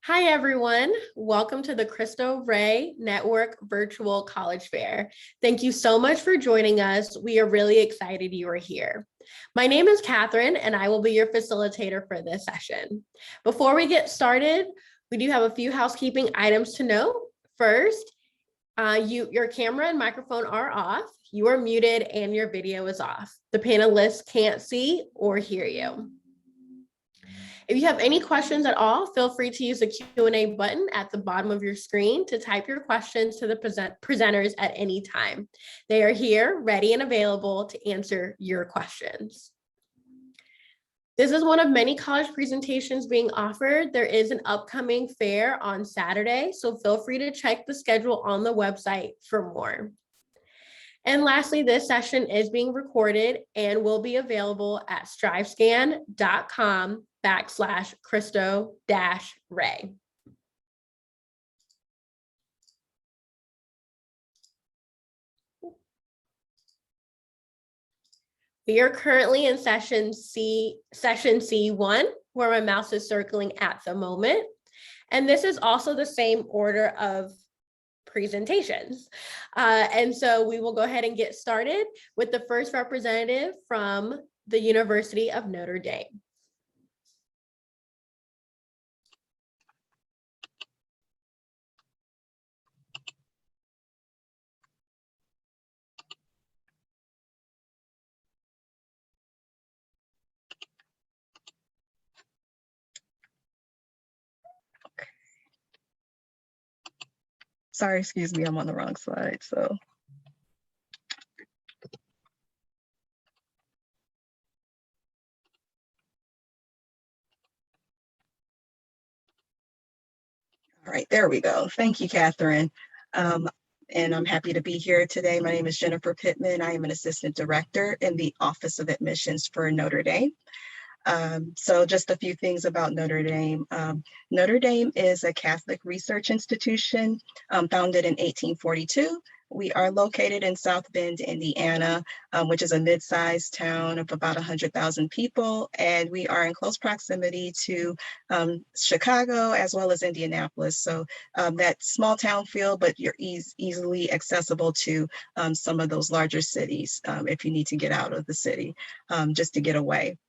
Hi, everyone. Welcome to the Cristo Rey Network Virtual College Fair. Thank you so much for joining us. We are really excited you are here. My name is Catherine, and I will be your facilitator for this session. Before we get started, we do have a few housekeeping items to note. First, your camera and microphone are off, you are muted, and your video is off. The panelists can't see or hear you. If you have any questions at all, feel free to use the Q&A button at the bottom of your screen to type your questions to the presenters at any time. They are here, ready and available to answer your questions. This is one of many college presentations being offered. There is an upcoming fair on Saturday, so feel free to check the schedule on the website for more. And lastly, this session is being recorded and will be available at strivescan.com/Cristo-Rey. We are currently in session C1, where my mouse is circling at the moment. And this is also the same order of presentations. And so we will go ahead and get started with the first representative from the University of Notre Dame. Sorry, excuse me, I'm on the wrong slide, so. All right, there we go. Thank you, Catherine. And I'm happy to be here today. My name is Jennifer Pittman. I am an assistant director in the Office of Admissions for Notre Dame. So just a few things about Notre Dame. Notre Dame is a Catholic research institution founded in 1842. We are located in South Bend, Indiana, which is a mid-sized town of about 100,000 people. And we are in close proximity to Chicago as well as Indianapolis. So that small town feel, but you're easily accessible to some of those larger cities if you need to get out of the city, just to get away.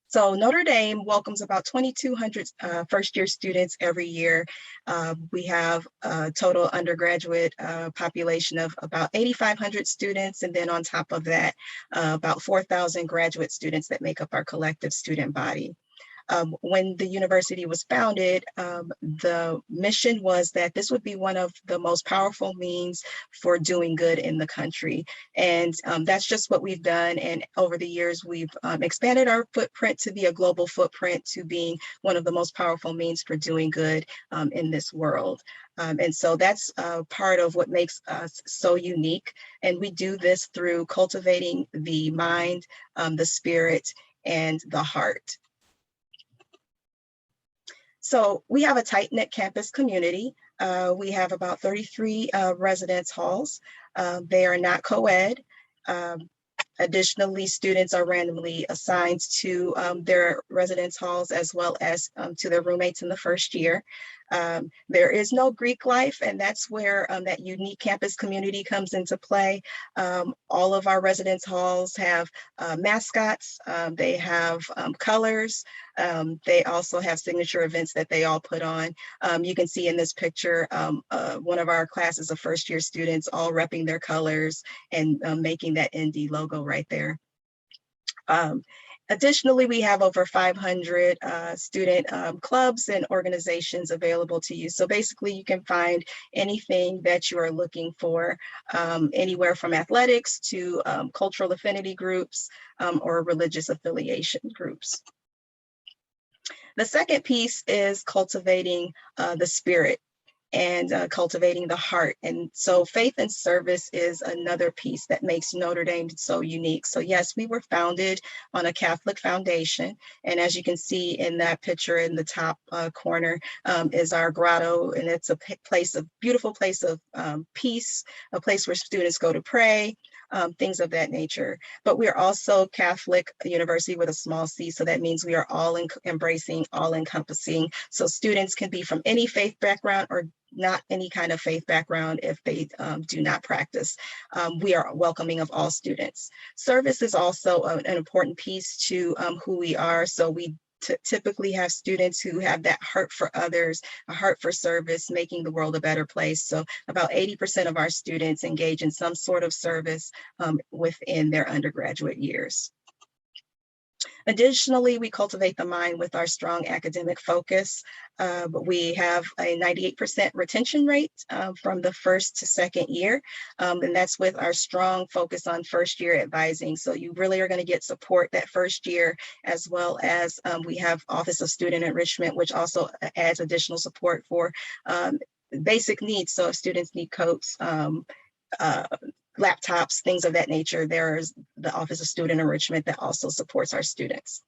So Notre Dame welcomes about 2,200 first-year students every year. We have a total undergraduate population of about 8,500 students, and then on top of that, about 4,000 graduate students that make up our collective student body. When the university was founded, the mission was that this would be one of the most powerful means for doing good in the country. And that's just what we've done. And over the years, we've expanded our footprint to be a global footprint, to being one of the most powerful means for doing good in this world. And so that's part of what makes us so unique. And we do this through cultivating the mind, the spirit, and the heart. So we have a tight-knit campus community. We have about 33 residence halls. They are not co-ed. Additionally, students are randomly assigned to their residence halls as well as to their roommates in the first year. There is no Greek life, and that's where that unique campus community comes into play. All of our residence halls have mascots, they have colors, they also have signature events that they all put on. You can see in this picture, one of our classes of first-year students all repping their colors and making that ND logo right there. Additionally, we have over 500 student clubs and organizations available to you. So basically, you can find anything that you are looking for, anywhere from athletics to cultural affinity groups or religious affiliation groups. The second piece is cultivating the spirit and cultivating the heart. And so faith and service is another piece that makes Notre Dame so unique. So yes, we were founded on a Catholic foundation. And as you can see in that picture in the top corner is our grotto. And it's a beautiful place of peace, a place where students go to pray. things of that nature. But we are also Catholic University with a small c, so that means we are all embracing, all encompassing. So students can be from any faith background or not any kind of faith background if they do not practice. We are welcoming of all students. Service is also an important piece to who we are. So we typically have students who have that heart for others, a heart for service, making the world a better place. So about 80% of our students engage in some sort of service within their undergraduate years. Additionally, we cultivate the mind with our strong academic focus. We have a 98% retention rate from the first to second year, and that's with our strong focus on first year advising. So you really are going to get support that first year, as well as we have Office of Student Enrichment, which also adds additional support for basic needs. So if students need coats, laptops, things of that nature, there's the Office of Student Enrichment that also supports our students.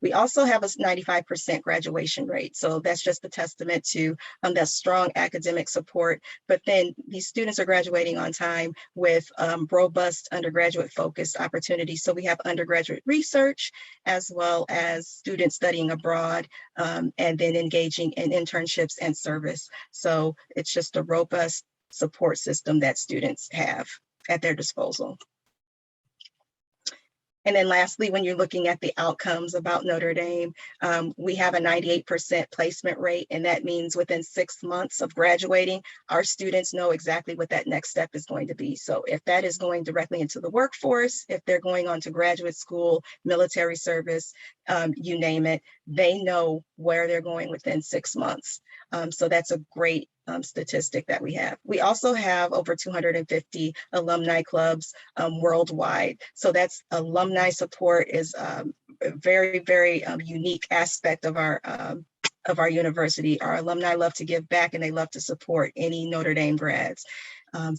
We also have a 95% graduation rate. So that's just a testament to that strong academic support. But then these students are graduating on time with robust undergraduate focused opportunities. So we have undergraduate research, as well as students studying abroad, and then engaging in internships and service. So it's just a robust support system that students have at their disposal. And then lastly, when you're looking at the outcomes about Notre Dame, we have a 98% placement rate, and that means within 6 months of graduating, our students know exactly what that next step is going to be. So if that is going directly into the workforce, if they're going on to graduate school, military service, you name it, they know where they're going within 6 months. So that's a great statistic that we have. We also have over 250 alumni clubs worldwide. So that's alumni support is a very, very unique aspect of our university. Our alumni love to give back, and they love to support any Notre Dame grads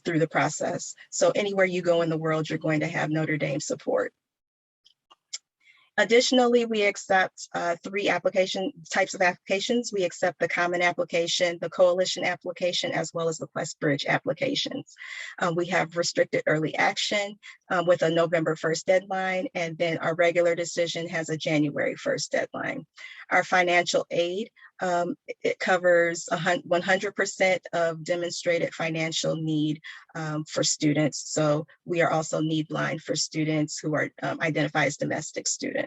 through the process. So anywhere you go in the world, you're going to have Notre Dame support. Additionally, we accept 3 types of applications. We accept the common application, the coalition application, as well as the QuestBridge applications. We have restricted early action with a November 1st deadline, and then our regular decision has a January 1st deadline. Our financial aid, it covers 100% of demonstrated financial need for students. So we are also need blind for students who are identified as domestic students.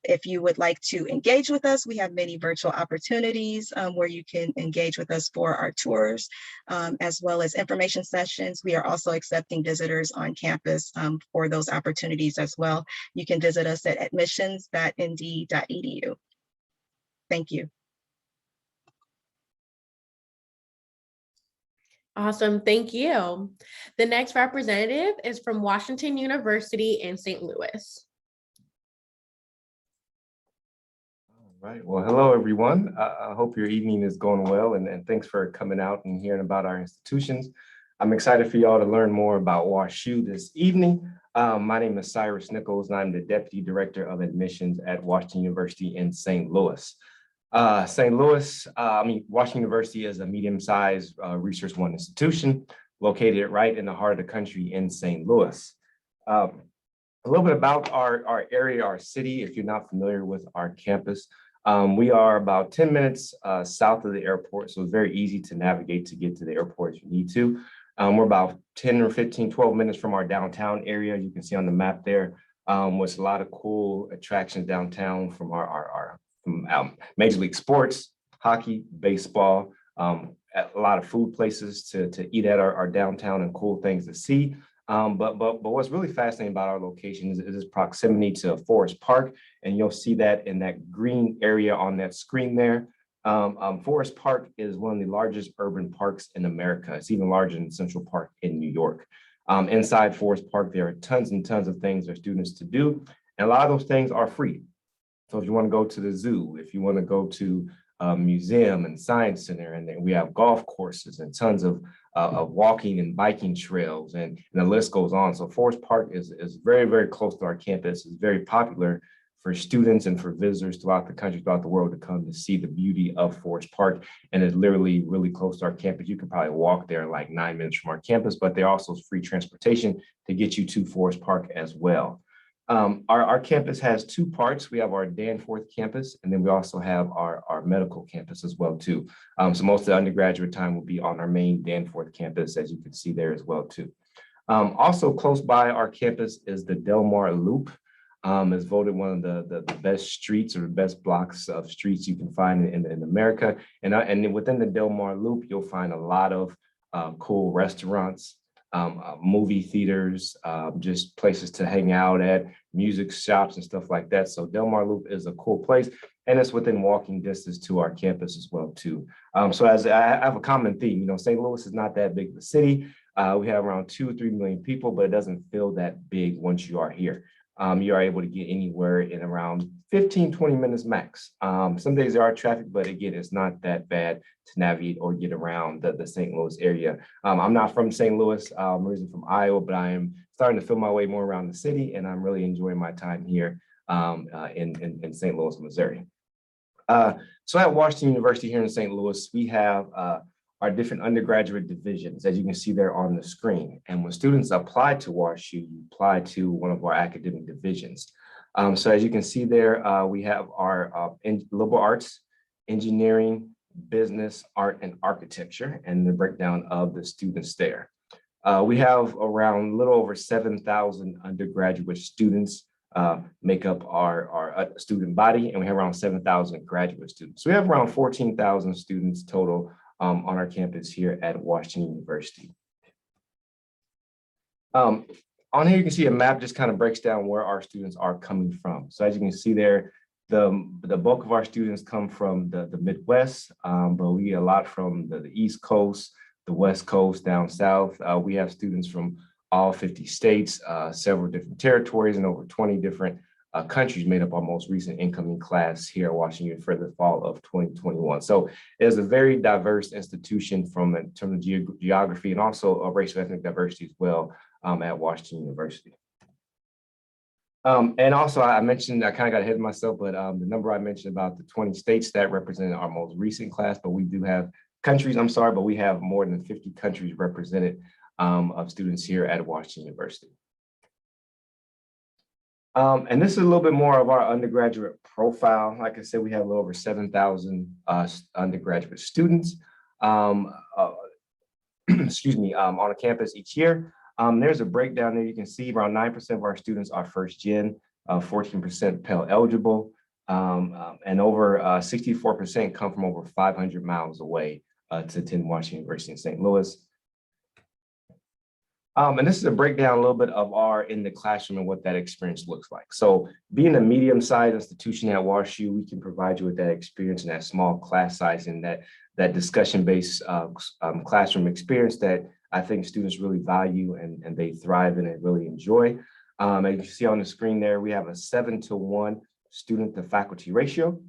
If you would like to engage with us, we have many virtual opportunities where you can engage with us for our tours, as well as information sessions. We are also accepting visitors on campus for those opportunities as well. You can visit us at admissions.nd.edu. Thank you. Awesome, thank you. The next representative is from Washington University in St. Louis. All right, well, hello everyone. I hope your evening is going well, and thanks for coming out and hearing about our institutions. I'm excited for y'all to learn more about WashU this evening. My name is Cyrus Nichols, and I'm the Deputy Director of Admissions at Washington University in St. Louis. Washington University is a medium-sized Research One institution located right in the heart of the country in St. Louis. A little bit about our area, our city, if you're not familiar with our campus. We are about 10 minutes south of the airport, so it's very easy to navigate to get to the airport if you need to. We're about 10 or 15, 12 minutes from our downtown area. You can see on the map there, with a lot of cool attractions downtown from from Major League Sports, hockey, baseball, a lot of food places to eat at our downtown and cool things to see. But what's really fascinating about our location is its proximity to Forest Park, and you'll see that in that green area on that screen there. Forest Park is one of the largest urban parks in America. It's even larger than Central Park in New York. Inside Forest Park, there are tons and tons of things for students to do, and a lot of those things are free. So if you want to go to the zoo, if you want to go to a museum and science center, and then we have golf courses and tons of walking and biking trails, and the list goes on. So Forest Park is very, very close to our campus. It's very popular for students and for visitors throughout the country, throughout the world to come to see the beauty of Forest Park. And it's literally really close to our campus. You can probably walk there in like 9 minutes from our campus, but there also is free transportation to get you to Forest Park as well. Our campus has two parts. We have our Danforth campus, and then we also have our medical campus as well too. So most of the undergraduate time will be on our main Danforth campus, as you can see there as well too. Also close by our campus is the Del Mar Loop. Is voted one of the best streets or the best blocks of streets you can find in America. And within the Del Mar Loop, you'll find a lot of cool restaurants, movie theaters, just places to hang out at, music shops and stuff like that. So Del Mar Loop is a cool place, and it's within walking distance to our campus as well too. So as I have a common theme, you know, St. Louis is not that big of a city. We have around 2 or 3 million people, but it doesn't feel that big once you are here. You are able to get anywhere in around 15, 20 minutes max. Some days there are traffic, but again, it's not that bad to navigate or get around the St. Louis area. I'm not from St. Louis, I'm originally from Iowa, but I am starting to feel my way more around the city, and I'm really enjoying my time here in St. Louis, Missouri. So at Washington University here in St. Louis, we have our different undergraduate divisions, as you can see there on the screen. And when students apply to WashU, you apply to one of our academic divisions. So as you can see there, we have our liberal arts, engineering, business, art, and architecture, and the breakdown of the students there. We have around a little over 7,000 undergraduate students make up our student body, and we have around 7,000 graduate students. So we have around 14,000 students total on our campus here at Washington University. On here, you can see a map just kind of breaks down where our students are coming from. So as you can see there, the bulk of our students come from the Midwest, but we get a lot from the East Coast, the West Coast, down south. We have students from all 50 states, several different territories, and over 20 different countries made up our most recent incoming class here at Washington for the fall of 2021. So it is a very diverse institution in terms of geography and also racial ethnic diversity as well at Washington University. And also I mentioned, I kind of got ahead of myself, but the number I mentioned about the 20 states that represented our most recent class, but we do have countries, I'm sorry, but we have more than 50 countries represented of students here at Washington University. And this is a little bit more of our undergraduate profile. Like I said, we have a little over 7,000 undergraduate students, excuse me, on a campus each year. There's a breakdown there. You can see around 9% of our students are first gen, 14% Pell eligible, and over 64% come from over 500 miles away to attend Washington University in St. Louis. And this is a breakdown a little bit of our in the classroom and what that experience looks like. So being a medium-sized institution at WashU, we can provide you with that experience and that small class size and that discussion-based classroom experience that I think students really value and they thrive in and really enjoy. As you can see on the screen there, we have a 7-to-1 student to faculty ratio.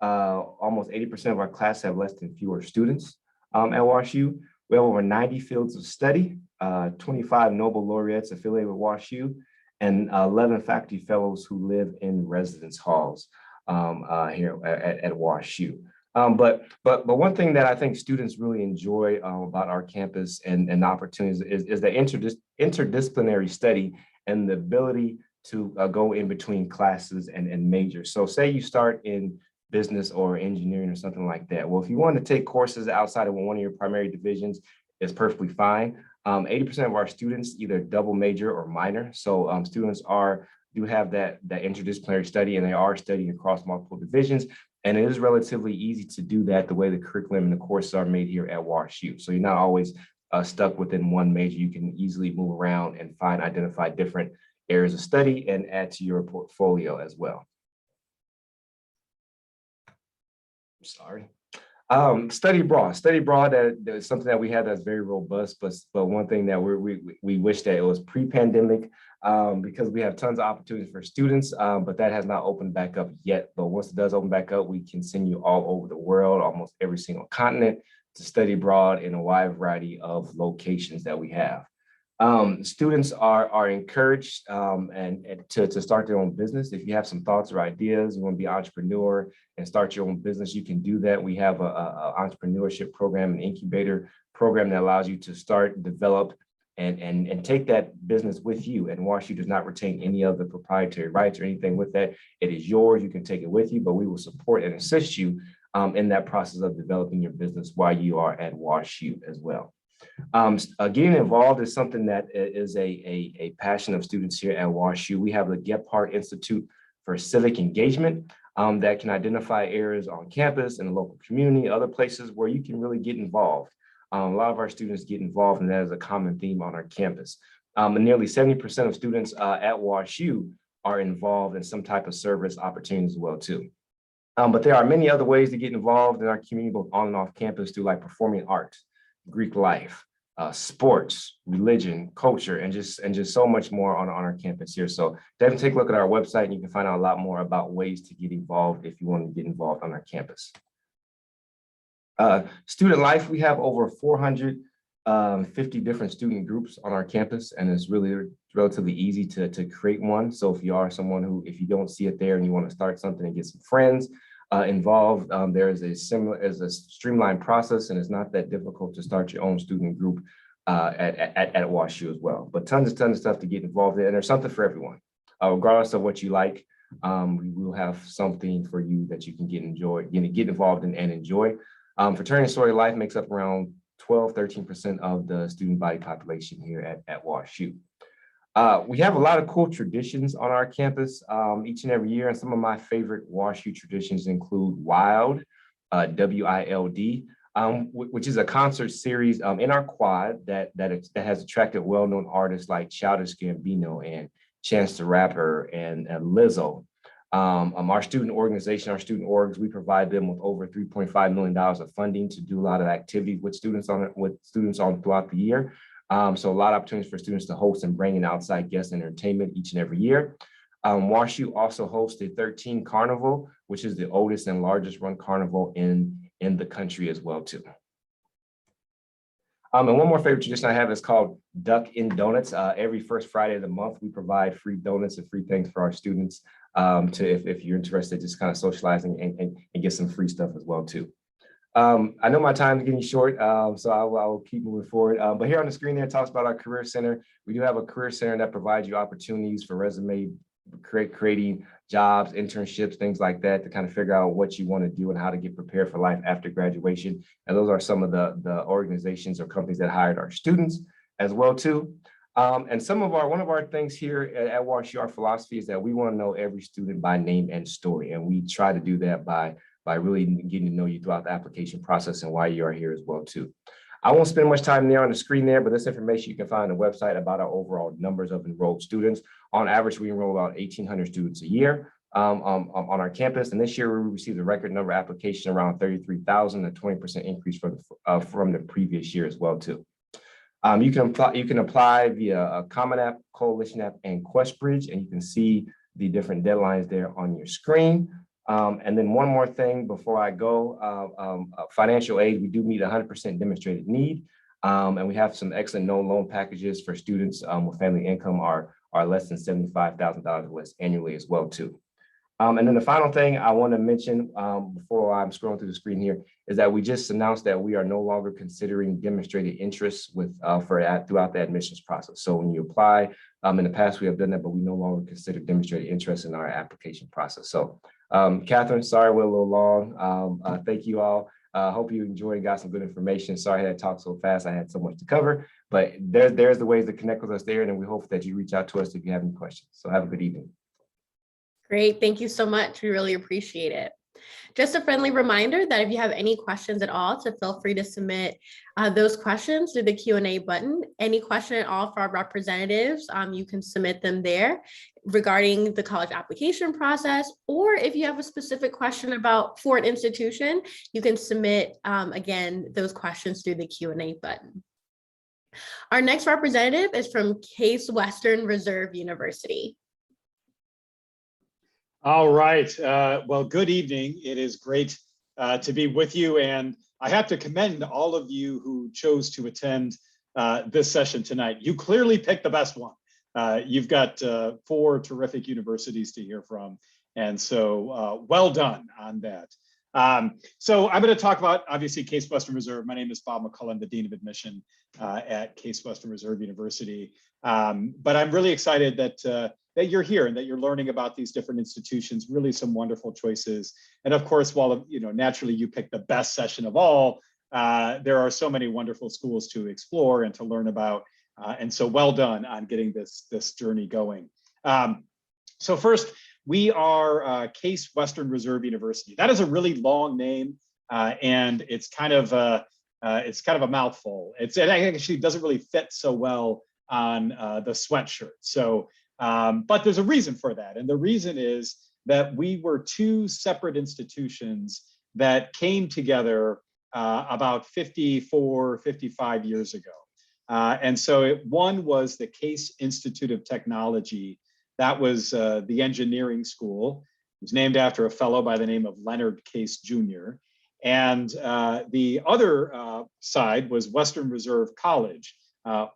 Almost 80% of our class have less than fewer students at WashU. We have over 90 fields of study, 25 Nobel laureates affiliated with WashU, and 11 faculty fellows who live in residence halls here at WashU. But one thing that I think students really enjoy about our campus and opportunities is the interdisciplinary study and the ability to go in between classes and majors. So say you start in business or engineering or something like that. Well, if you want to take courses outside of one of your primary divisions, it's perfectly fine. 80% of our students either double major or minor. So students do have that interdisciplinary study, and they are studying across multiple divisions. And it is relatively easy to do that the way the curriculum and the courses are made here at WashU. So you're not always stuck within one major. You can easily move around and identify different areas of study and add to your portfolio as well. Sorry. Study abroad. Study abroad, that is something that we have that's very robust, but one thing that we wish that it was pre-pandemic because we have tons of opportunities for students, but that has not opened back up yet. But once it does open back up, we can send you all over the world, almost every single continent, to study abroad in a wide variety of locations that we have. Students are encouraged and to start their own business. If you have some thoughts or ideas, you want to be an entrepreneur and start your own business, you can do that. We have a entrepreneurship program, an incubator program that allows you to start, develop, and take that business with you. And WashU does not retain any of the proprietary rights or anything with that. It is yours. You can take it with you, but we will support and assist you in that process of developing your business while you are at WashU as well. Getting involved is something that is a passion of students here at WashU. We have the Gephardt Institute for Civic Engagement that can identify areas on campus and the local community, other places where you can really get involved. A lot of our students get involved, and that is a common theme on our campus. And nearly 70% of students at WashU are involved in some type of service opportunity as well too. But there are many other ways to get involved in our community, both on and off campus, through like performing arts, Greek life, sports, religion, culture, and just so much more on our campus here. So definitely take a look at our website and you can find out a lot more about ways to get involved if you want to get involved on our campus. Student life, we have over 450 different student groups on our campus, and it's really relatively easy to create one. So if you are someone who, if you don't see it there and you want to start something and get some friends involved, there is a streamlined process, and it's not that difficult to start your own student group at WashU as well. But tons of stuff to get involved in, and there's something for everyone, regardless of what you like. We will have something for you that you can get involved in and enjoy. Fraternity Story Life makes up around 13% of the student body population here at WashU. We have a lot of cool traditions on our campus each and every year, and some of my favorite WashU traditions include WILD, W-I-L-D, which is a concert series in our quad that has attracted well-known artists like Childish Gambino and Chance the Rapper and Lizzo. Our student organization, our student orgs, we provide them with over $3.5 million of funding to do a lot of activities with students on throughout the year. So a lot of opportunities for students to host and bring in outside guest entertainment each and every year. WashU also hosts the 13 Carnival, which is the oldest and largest run carnival in the country as well too. And one more favorite tradition I have is called Duck in Donuts. Every first Friday of the month, we provide free donuts and free things for our students if you're interested, just kind of socializing and get some free stuff as well too. I know my time is getting short, so I will keep moving forward. But here on the screen there, it talks about our Career Center. We do have a Career Center that provides you opportunities for resume, creating jobs, internships, things like that, to kind of figure out what you want to do and how to get prepared for life after graduation. And those are some of the organizations or companies that hired our students as well too. And one of our things here at WashU, our philosophy is that we want to know every student by name and story. And we try to do that by really getting to know you throughout the application process and why you are here as well too. I won't spend much time there on the screen there, but this information you can find on the website about our overall numbers of enrolled students. On average, we enroll about 1,800 students a year on our campus. And this year we received a record number of applications, around 33,000, a 20% increase from the previous year as well too. You can apply via Common App, Coalition App, and QuestBridge, and you can see the different deadlines there on your screen. And then one more thing before I go, financial aid, we do meet 100% demonstrated need. And we have some excellent no loan packages for students with family income are less than $75,000 less annually as well too. And then the final thing I want to mention before I'm scrolling through the screen here is that we just announced that we are no longer considering demonstrated interests throughout the admissions process. So when you apply, in the past we have done that, but we no longer consider demonstrated interest in our application process. So Catherine, sorry we're a little long. Thank you all. Hope you enjoyed and got some good information. Sorry I had to talk so fast. I had so much to cover, but there's the ways to connect with us there. And we hope that you reach out to us if you have any questions. So have a good evening. Great. Thank you so much. We really appreciate it. Just a friendly reminder that if you have any questions at all, to feel free to submit those questions through the Q&A button. Any question at all for our representatives, you can submit them there regarding the college application process, or if you have a specific question for an institution, you can submit, again, those questions through the Q&A button. Our next representative is from Case Western Reserve University. All right. Well, good evening. It is great to be with you. And I have to commend all of you who chose to attend this session tonight. You clearly picked the best one. You've got 4 terrific universities to hear from. And so well done on that. So I'm going to talk about, obviously, Case Western Reserve. My name is Bob McCullen, the Dean of Admission at Case Western Reserve University. But I'm really excited that you're here and that you're learning about these different institutions, really some wonderful choices. And of course, while naturally you picked the best session of all, there are so many wonderful schools to explore and to learn about. And so well done on getting this journey going. So first, we are Case Western Reserve University. That is a really long name, and it's kind of a mouthful. It actually doesn't really fit so well on the sweatshirt. So, but there's a reason for that, and the reason is that we were 2 separate institutions that came together about 54, 55 years ago. And so one was the Case Institute of Technology. That was the engineering school. It was named after a fellow by the name of Leonard Case Jr. And the other side was Western Reserve College.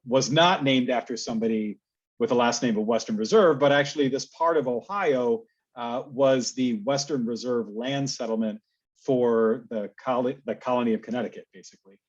Was not named after somebody with the last name of Western Reserve, but actually this part of Ohio was the Western Reserve land settlement for the colony of Connecticut, basically.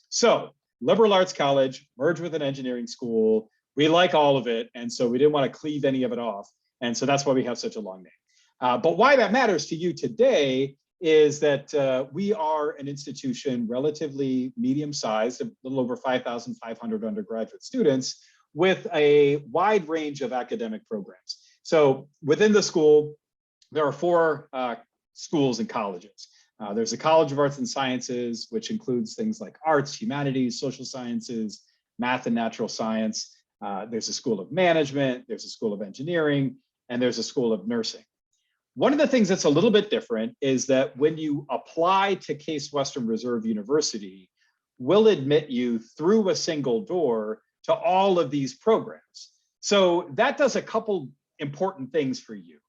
So liberal arts college merged with an engineering school. We like all of it, and so we didn't want to cleave any of it off. And so that's why we have such a long name. But why that matters to you today is that we are an institution relatively medium-sized, a little over 5,500 undergraduate students, with a wide range of academic programs. So within the school, there are 4 schools and colleges. There's a College of Arts and Sciences, which includes things like arts, humanities, social sciences, math and natural science. There's a School of Management, there's a School of Engineering, and there's a School of Nursing. One of the things that's a little bit different is that when you apply to Case Western Reserve University, we'll admit you through a single door to all of these programs. So that does a couple important things for you.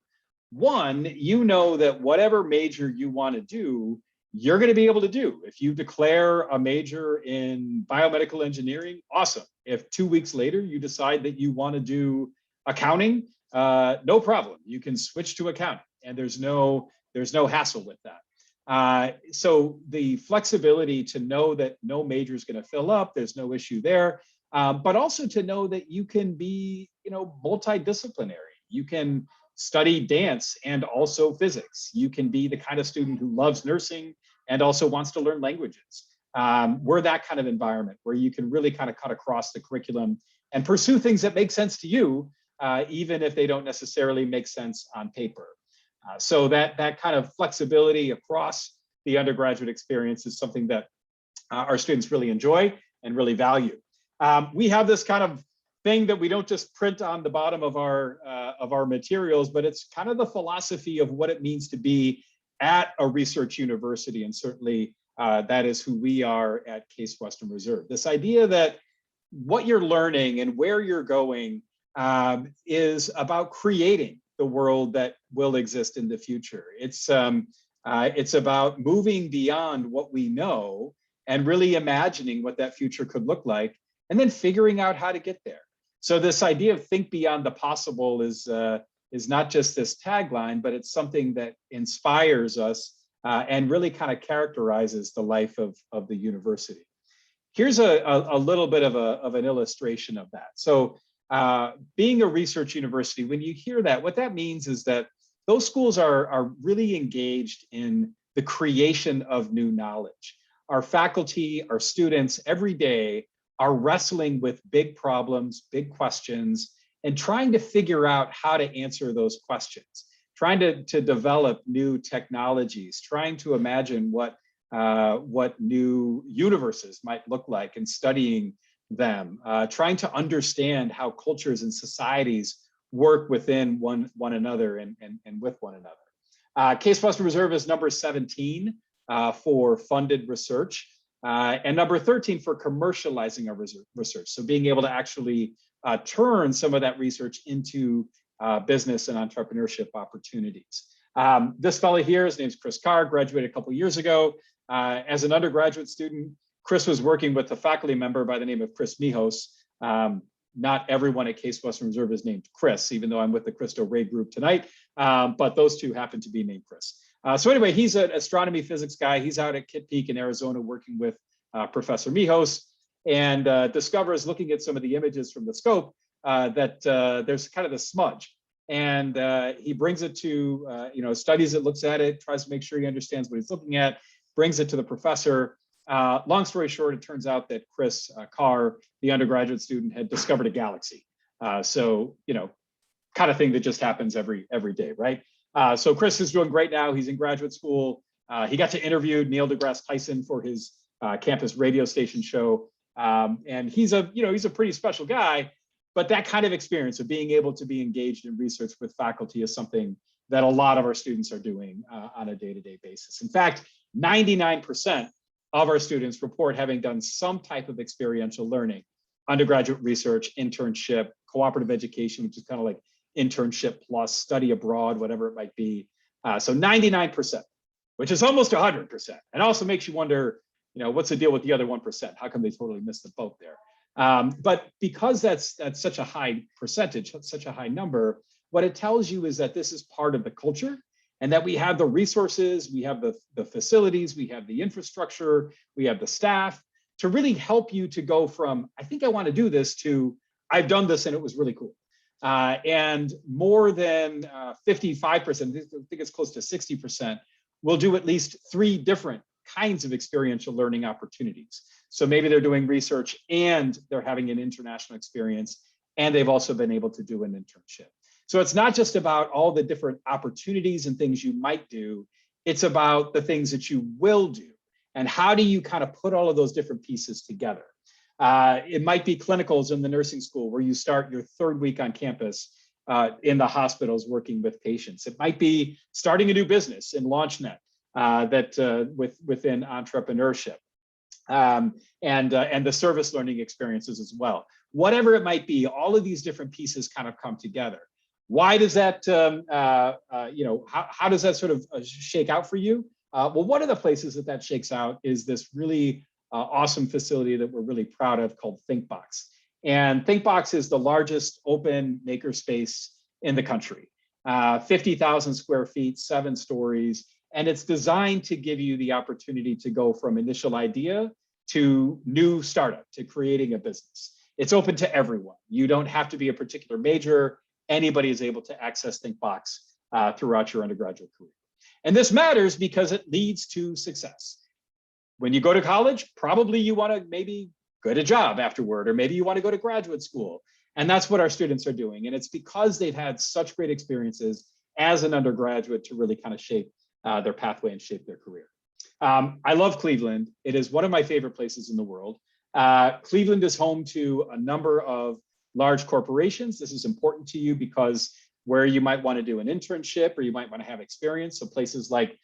One, you know that whatever major you want to do, you're going to be able to do. If you declare a major in biomedical engineering, awesome. If 2 weeks later you decide that you want to do accounting, no problem. You can switch to accounting, and there's no hassle with that. So the flexibility to know that no major is going to fill up, there's no issue there, but also to know that you can be, multidisciplinary. You can study dance and also physics. You can be the kind of student who loves nursing and also wants to learn languages. We're that kind of environment where you can really kind of cut across the curriculum and pursue things that make sense to you, even if they don't necessarily make sense on paper. So that kind of flexibility across the undergraduate experience is something that our students really enjoy and really value. We have this kind of thing that we don't just print on the bottom of our materials, but it's kind of the philosophy of what it means to be at a research university, and certainly that is who we are at Case Western Reserve. This idea that what you're learning and where you're going is about creating the world that will exist in the future. It's about moving beyond what we know and really imagining what that future could look like, and then figuring out how to get there. So this idea of think beyond the possible is not just this tagline, but it's something that inspires us and really kind of characterizes the life of the university. Here's a little bit of an illustration of that. So being a research university, when you hear that, what that means is that those schools are really engaged in the creation of new knowledge. Our faculty, our students, every day are wrestling with big problems, big questions, and trying to figure out how to answer those questions, trying to develop new technologies, trying to imagine what new universes might look like and studying them, trying to understand how cultures and societies work within one another and with one another. Case Western Reserve is number 17 for funded research. And number 13 for commercializing our research. So being able to actually turn some of that research into business and entrepreneurship opportunities. This fellow here, his name's Chris Carr, graduated a couple years ago. As an undergraduate student, Chris was working with a faculty member by the name of Cyrus Nichols. Not everyone at Case Western Reserve is named Chris, even though I'm with the Cristo Rey group tonight, but those two happen to be named Chris. So anyway, he's an astronomy physics guy. He's out at Kitt Peak in Arizona working with Professor Mijos, and discovers, looking at some of the images from the scope, that there's kind of the smudge. And he brings it to, studies it, looks at it, tries to make sure he understands what he's looking at, brings it to the professor. Long story short, it turns out that Chris Carr, the undergraduate student, had discovered a galaxy. So, kind of thing that just happens every day, right? So Chris is doing great now. He's in graduate school. He got to interview Neil deGrasse Tyson for his campus radio station show. And he's a pretty special guy, but that kind of experience of being able to be engaged in research with faculty is something that a lot of our students are doing on a day-to-day basis. In fact, 99% of our students report having done some type of experiential learning, undergraduate research, internship, cooperative education, which is kind of like internship plus study abroad, whatever it might be. So 99%, which is almost 100%. And also makes you wonder, what's the deal with the other 1%? How come they totally missed the boat there? But because that's such a high percentage, such a high number, what it tells you is that this is part of the culture, and that we have the resources, we have the facilities, we have the infrastructure, we have the staff to really help you to go from, I think I want to do this, to I've done this and it was really cool. And more than 55%, I think it's close to 60%, will do at least 3 different kinds of experiential learning opportunities. So maybe they're doing research and they're having an international experience, and they've also been able to do an internship. So it's not just about all the different opportunities and things you might do, it's about the things that you will do. And how do you kind of put all of those different pieces together? It might be clinicals in the nursing school where you start your 3rd week on campus in the hospitals working with patients. It might be starting a new business in LaunchNet within entrepreneurship. And the service learning experiences as well. Whatever it might be, all of these different pieces kind of come together. Why does that, how does that sort of shake out for you? Well, one of the places that shakes out is this really awesome facility that we're really proud of called ThinkBox. And ThinkBox is the largest open makerspace in the country. 50,000 square feet, 7 stories. And it's designed to give you the opportunity to go from initial idea to new startup, to creating a business. It's open to everyone. You don't have to be a particular major. Anybody is able to access ThinkBox throughout your undergraduate career. And this matters because it leads to success. When you go to college, probably you want to maybe get a job afterward, or maybe you want to go to graduate school. And that's what our students are doing. And it's because they've had such great experiences as an undergraduate to really kind of shape their pathway and shape their career. I love Cleveland. It is one of my favorite places in the world. Cleveland is home to a number of large corporations. This is important to you because where you might want to do an internship or you might want to have experience. So places like,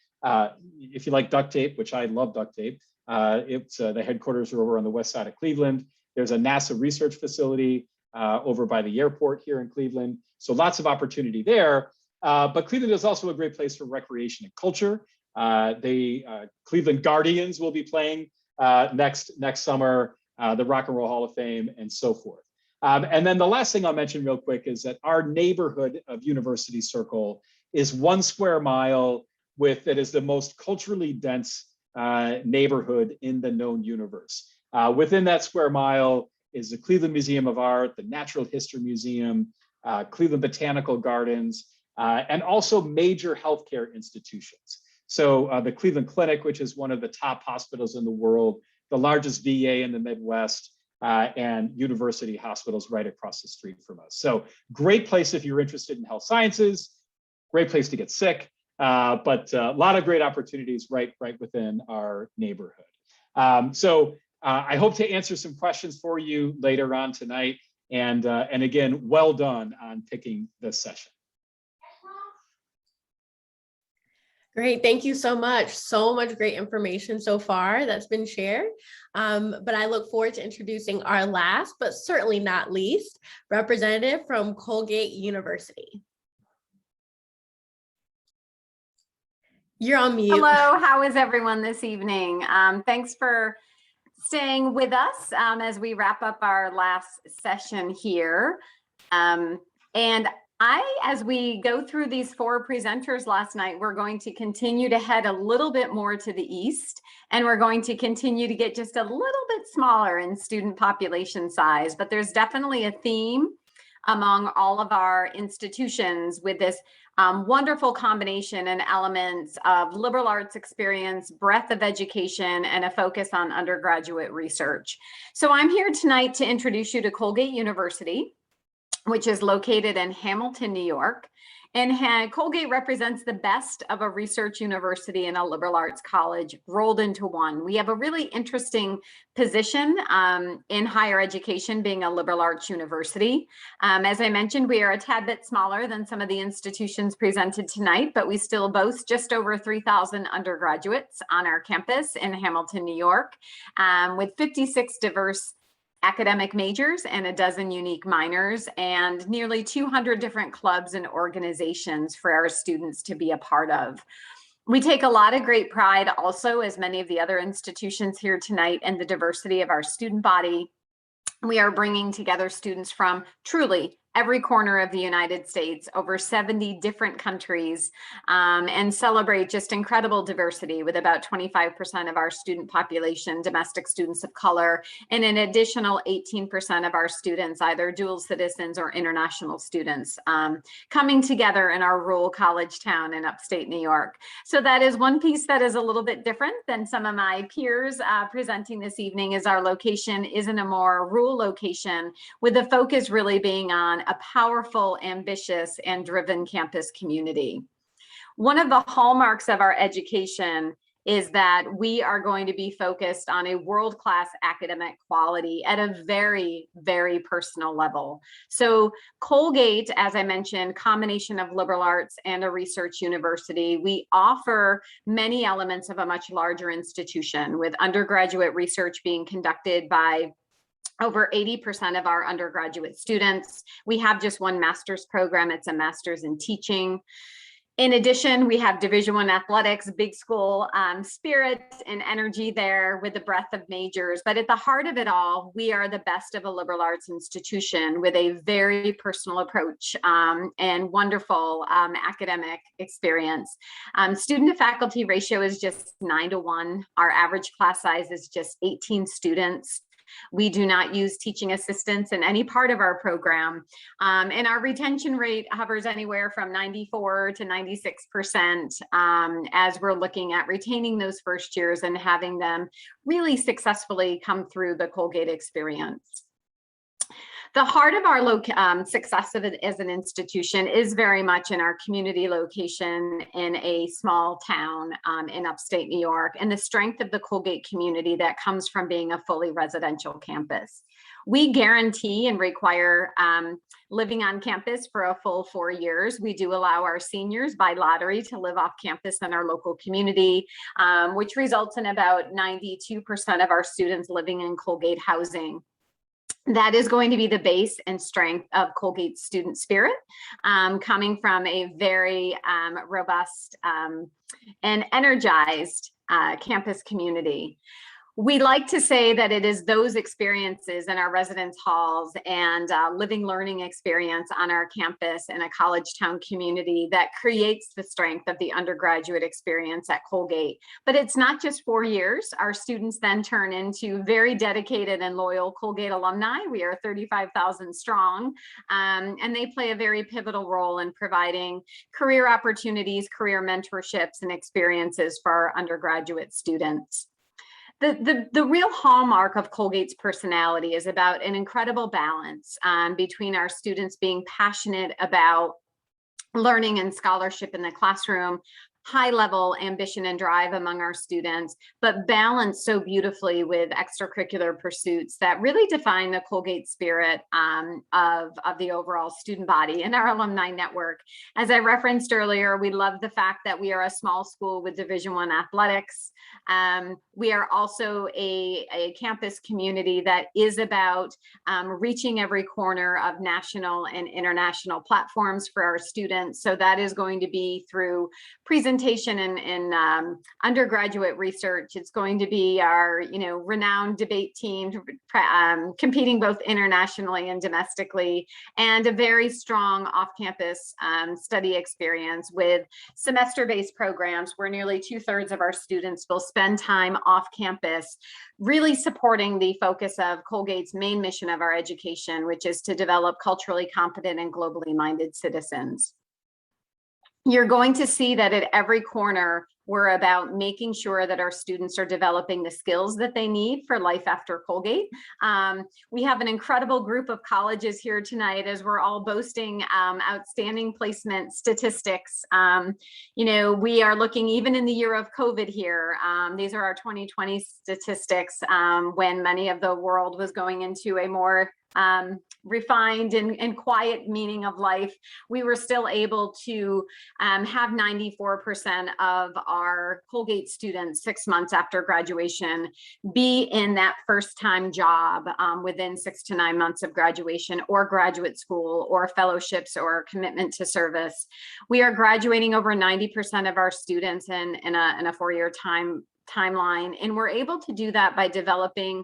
if you like duct tape, which I love duct tape, it's the headquarters are over on the west side of Cleveland. There's a NASA research facility over by the airport here in Cleveland. So lots of opportunity there. But Cleveland is also a great place for recreation and culture. The Cleveland Guardians will be playing next summer, the Rock and Roll Hall of Fame, and so forth. And then the last thing I'll mention real quick is that our neighborhood of University Circle is 1 square mile that is the most culturally dense neighborhood in the known universe. Within that square mile is the Cleveland Museum of Art, the Natural History Museum, Cleveland Botanical Gardens, and also major healthcare institutions. So the Cleveland Clinic, which is one of the top hospitals in the world, the largest VA in the Midwest, and university hospitals right across the street from us. So great place if you're interested in health sciences, great place to get sick, but a lot of great opportunities right within our neighborhood. So I hope to answer some questions for you later on tonight. And again, well done on picking this session. Great. Thank you so much. So much great information so far that's been shared. But I look forward to introducing our last, but certainly not least, representative from Colgate University. You're on mute. Hello, how is everyone this evening? Thanks for staying with us as we wrap up our last session here. And as we go through these 4 presenters last night, we're going to continue to head a little bit more to the east, and we're going to continue to get just a little bit smaller in student population size. But there's definitely a theme among all of our institutions with this wonderful combination and elements of liberal arts experience, breadth of education, and a focus on undergraduate research. So I'm here tonight to introduce you to Colgate University, which is located in Hamilton, New York. And Colgate represents the best of a research university and a liberal arts college rolled into one. We have a really interesting position in higher education, being a liberal arts university. As I mentioned, we are a tad bit smaller than some of the institutions presented tonight, but we still boast just over 3,000 undergraduates on our campus in Hamilton, New York, with 56 diverse academic majors and a dozen unique minors, and nearly 200 different clubs and organizations for our students to be a part of. We take a lot of great pride also, as many of the other institutions here tonight, in the diversity of our student body. We are bringing together students from truly every corner of the United States, over 70 different countries, and celebrate just incredible diversity with about 25% of our student population, domestic students of color, and an additional 18% of our students, either dual citizens or international students, coming together in our rural college town in upstate New York. So that is one piece that is a little bit different than some of my peers presenting this evening, is our location is in a more rural location, with the focus really being on a powerful, ambitious, and driven campus community. One of the hallmarks of our education is that we are going to be focused on a world-class academic quality at a very, very personal level. So Colgate, as I mentioned, combination of liberal arts and a research university, we offer many elements of a much larger institution, with undergraduate research being conducted by over 80% of our undergraduate students. We have just one master's program. It's a master's in teaching. In addition, we have Division I athletics, big school spirit and energy there, with the breadth of majors. But at the heart of it all, we are the best of a liberal arts institution with a very personal approach and wonderful academic experience. Student to faculty ratio is just 9-to-1. Our average class size is just 18 students. We do not use teaching assistants in any part of our program. And our retention rate hovers anywhere from 94 to 96% as we're looking at retaining those first years and having them really successfully come through the Colgate experience. The heart of our success of it as an institution is very much in our community location in a small town in upstate New York, and the strength of the Colgate community that comes from being a fully residential campus. We guarantee and require living on campus for a full 4 years. We do allow our seniors by lottery to live off campus in our local community, which results in about 92% of our students living in Colgate housing. That is going to be the base and strength of Colgate's student spirit, coming from a very robust and energized campus community. We like to say that it is those experiences in our residence halls and living learning experience on our campus in a college town community that creates the strength of the undergraduate experience at Colgate. But it's not just 4 years. Our students then turn into very dedicated and loyal Colgate alumni. We are 35,000 strong, and they play a very pivotal role in providing career opportunities, career mentorships, and experiences for our undergraduate students. The real hallmark of Colgate's personality is about an incredible balance between our students being passionate about learning and scholarship in the classroom, high level ambition and drive among our students, but balanced so beautifully with extracurricular pursuits that really define the Colgate spirit of the overall student body and our alumni network. As I referenced earlier, we love the fact that we are a small school with Division I athletics. We are also a campus community that is about reaching every corner of national and international platforms for our students. So that is going to be through presentations, presentation in undergraduate research. It's going to be our, renowned debate team competing both internationally and domestically, and a very strong off-campus study experience with semester-based programs where nearly 2/3 of our students will spend time off campus, really supporting the focus of Colgate's main mission of our education, which is to develop culturally competent and globally minded citizens. You're going to see that at every corner, we're about making sure that our students are developing the skills that they need for life after Colgate. We have an incredible group of colleges here tonight as we're all boasting outstanding placement statistics. We are looking even in the year of COVID here. These are our 2020 statistics when many of the world was going into a more refined and quiet meaning of life. We were still able to have 94% of our Colgate students 6 months after graduation be in that first time job within 6 to 9 months of graduation, or graduate school, or fellowships, or commitment to service. We are graduating over 90% of our students in a 4-year timeline, and we're able to do that by developing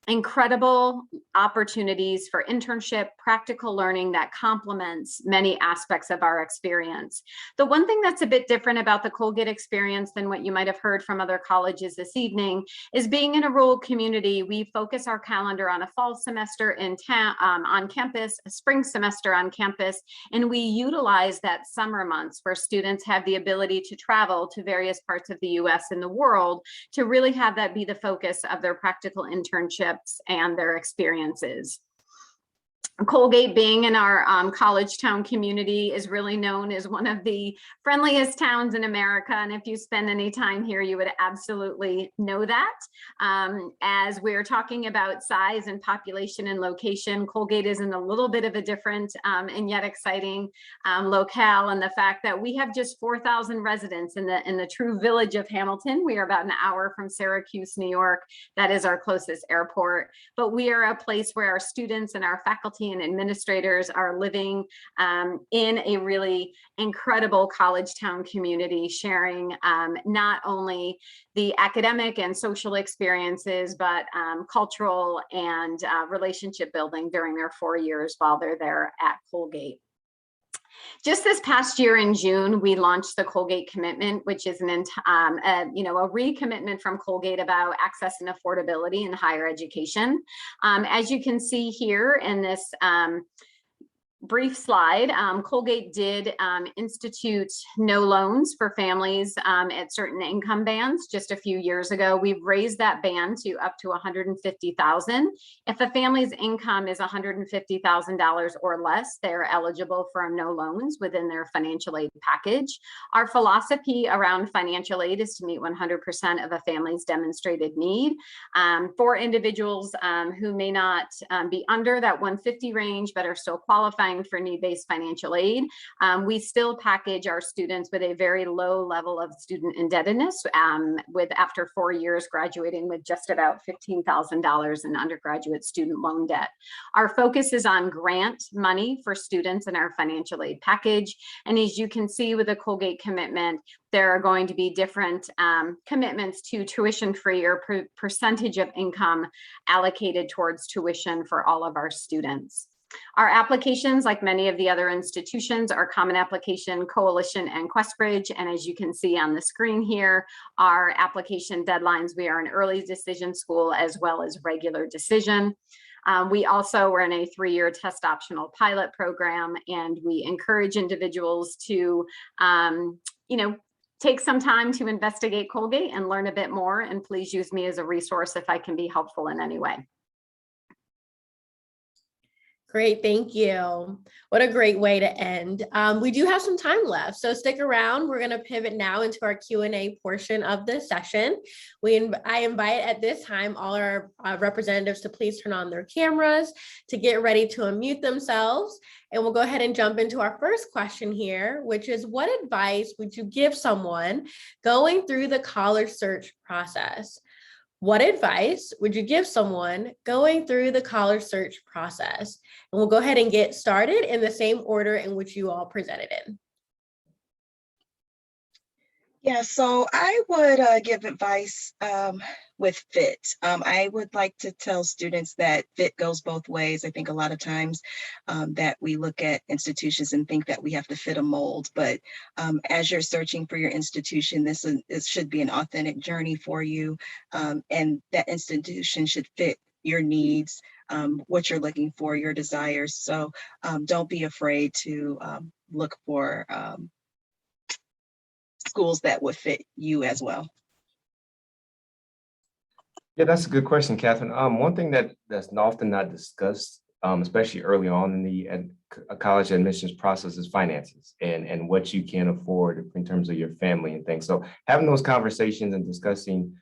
incredible opportunities for internship, practical learning that complements many aspects of our experience. The one thing that's a bit different about the Colgate experience than what you might have heard from other colleges this evening is being in a rural community. We focus our calendar on a fall semester in town, on campus, a spring semester on campus, and we utilize that summer months where students have the ability to travel to various parts of the US and the world to really have that be the focus of their practical internship and their experiences. Colgate, being in our college town community, is really known as one of the friendliest towns in America. And if you spend any time here, you would absolutely know that. As we're talking about size and population and location, Colgate is in a little bit of a different and yet exciting locale. And the fact that we have just 4,000 residents in the true village of Hamilton. We are about an hour from Syracuse, New York. That is our closest airport. But we are a place where our students and our faculty and administrators are living in a really incredible college town community, sharing not only the academic and social experiences, but cultural and relationship building during their 4 years while they're there at Colgate. Just this past year in June, we launched the Colgate Commitment, which is a recommitment from Colgate about access and affordability in higher education. As you can see here in this brief slide, Colgate did institute no loans for families at certain income bands just a few years ago. We've raised that band to up to $150,000. If a family's income is $150,000 or less, they're eligible for no loans within their financial aid package. Our philosophy around financial aid is to meet 100% of a family's demonstrated need. For individuals who may not be under that 150 range, but are still qualifying for need-based financial aid, we still package our students with a very low level of student indebtedness, with after 4 years graduating with just about $15,000 in undergraduate student loan debt. Our focus is on grant money for students in our financial aid package. And as you can see with the Colgate Commitment, there are going to be different commitments to tuition-free or percentage of income allocated towards tuition for all of our students. Our applications, like many of the other institutions, are Common Application, Coalition, and QuestBridge. And as you can see on the screen here, our application deadlines, we are an early decision school as well as regular decision. We also were in a 3-year test optional pilot program, and we encourage individuals to, take some time to investigate Colgate and learn a bit more. And please use me as a resource if I can be helpful in any way. Great, thank you. What a great way to end. We do have some time left, so stick around. We're going to pivot now into our Q&A portion of this session. I invite at this time all our representatives to please turn on their cameras to get ready to unmute themselves. And we'll go ahead and jump into our first question here, which is, what advice would you give someone going through the college search process? What advice would you give someone going through the college search process? And we'll go ahead and get started in the same order in which you all presented in. Yeah, so I would give advice with fit. I would like to tell students that fit goes both ways. I think a lot of times that we look at institutions and think that we have to fit a mold, but as you're searching for your institution, this should be an authentic journey for you, and that institution should fit your needs, what you're looking for, your desires. So don't be afraid to look for schools that would fit you as well. Yeah, that's a good question, Catherine. One thing that's often not discussed, especially early on in the college admissions process, is finances and what you can afford in terms of your family and things. So having those conversations and discussing,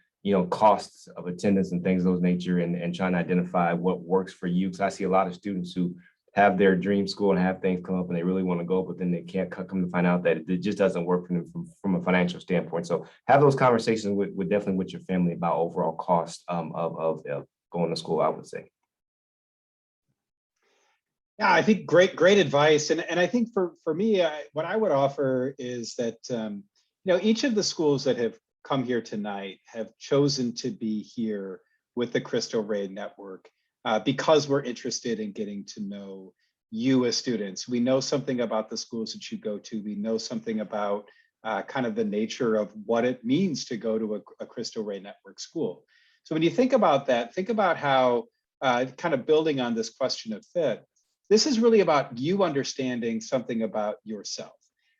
costs of attendance and things of those nature, and trying to identify what works for you. Because I see a lot of students who have their dream school and have things come up and they really want to go, but then they can't come to find out that it just doesn't work for them from a financial standpoint. So have those conversations with definitely with your family about overall cost of going to school, I would say. Yeah, I think great advice. And I think for me, what I would offer is that, each of the schools that have come here tonight have chosen to be here with the Cristo Rey Network because we're interested in getting to know you as students. We know something about the schools that you go to. We know something about kind of the nature of what it means to go to a Cristo Rey Network school. So when you think about that, think about how kind of building on this question of fit, this is really about you understanding something about yourself,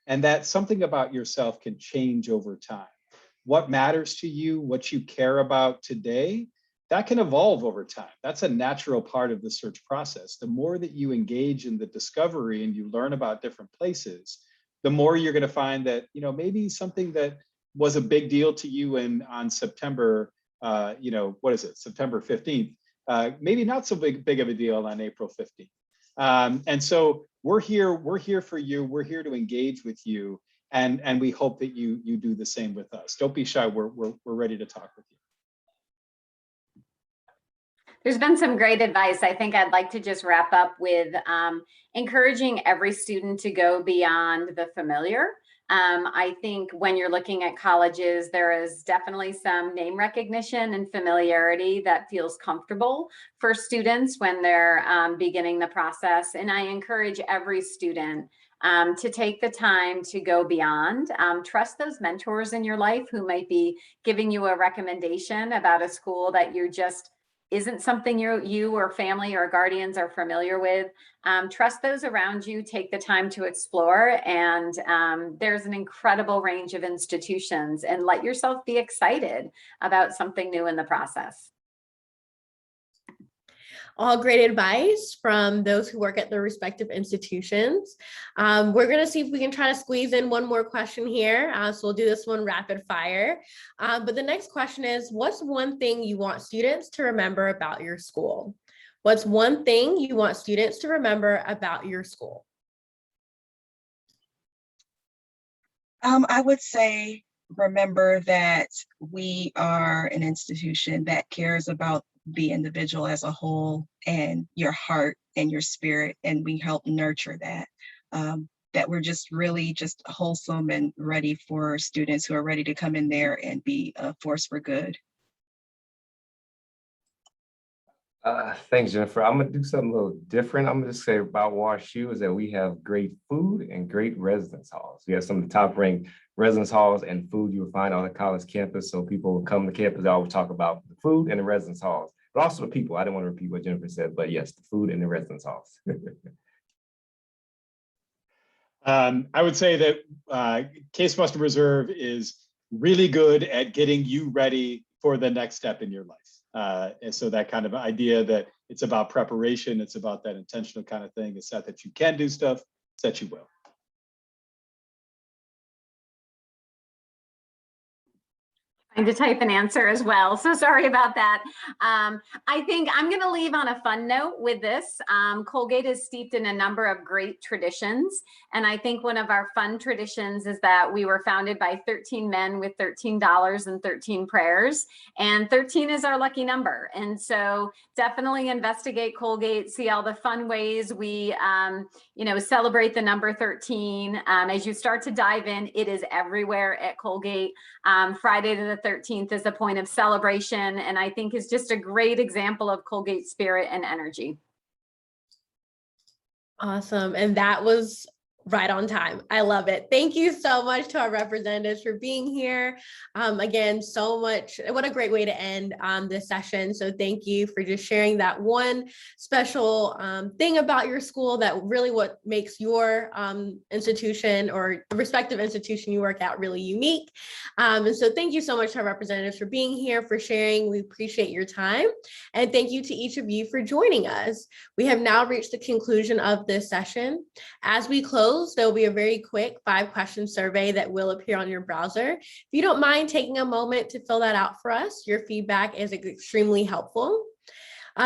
and that something about yourself can change over time. What matters to you, what you care about today, that can evolve over time. That's a natural part of the search process. The more that you engage in the discovery and you learn about different places, the more you're going to find that, maybe something that was a big deal to you on September, what is it, September 15th, maybe not so big of a deal on April 15th. And so we're here for you. We're here to engage with you. And we hope that you do the same with us. Don't be shy. We're ready to talk with you. There's been some great advice. I think I'd like to just wrap up with encouraging every student to go beyond the familiar. I think when you're looking at colleges, there is definitely some name recognition and familiarity that feels comfortable for students when they're beginning the process. And I encourage every student to take the time to go beyond. Trust those mentors in your life who might be giving you a recommendation about a school that you just isn't something you or family or guardians are familiar with. Trust those around you, take the time to explore, and there's an incredible range of institutions, and let yourself be excited about something new in the process. All great advice from those who work at their respective institutions. We're going to see if we can try to squeeze in one more question here. So we'll do this one rapid fire. But the next question is, what's one thing you want students to remember about your school? What's one thing you want students to remember about your school? I would say, remember that we are an institution that cares about the individual as a whole and your heart and your spirit, and we help nurture that. That we're just really just wholesome and ready for students who are ready to come in there and be a force for good. Thanks, Jennifer. I'm gonna do something a little different. I'm gonna just say about WashU is that we have great food and great residence halls. We have some of the top ranked residence halls and food you will find on the college campus. So people will come to campus, they always talk about the food and the residence halls, but also the people. I didn't want to repeat what Jennifer said, but yes, the food and the residence halls. I would say that Case Western Reserve is really good at getting you ready for the next step in your life. And so that kind of idea that it's about preparation, it's about that intentional kind of thing. It's not that you can do stuff, it's that you will. To type an answer as well. So sorry about that. I think I'm going to leave on a fun note with this. Colgate is steeped in a number of great traditions. And I think one of our fun traditions is that we were founded by 13 men with $13 and 13 prayers. And 13 is our lucky number. And so definitely investigate Colgate, see all the fun ways we, celebrate the number 13. As you start to dive in, it is everywhere at Colgate. Friday to the 13th is a point of celebration, and I think is just a great example of Colgate spirit and energy. Awesome. And that was right on time. I love it. Thank you so much to our representatives for being here. Again, so much. What a great way to end this session. So thank you for just sharing that one special thing about your school that really what makes your institution or the respective institution you work at really unique. And so thank you so much to our representatives for being here, for sharing. We appreciate your time. And thank you to each of you for joining us. We have now reached the conclusion of this session. As we close, there will be a very quick 5-question survey that will appear on your browser. If you don't mind taking a moment to fill that out for us, your feedback is extremely helpful.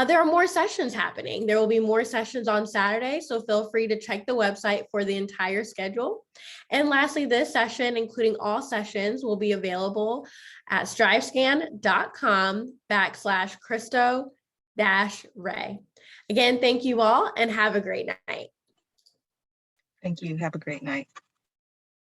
There are more sessions happening. There will be more sessions on Saturday, so feel free to check the website for the entire schedule. And lastly, this session, including all sessions, will be available at strivescan.com/Cristo-Rey. Again, thank you all and have a great night. Thank you. Have a great night.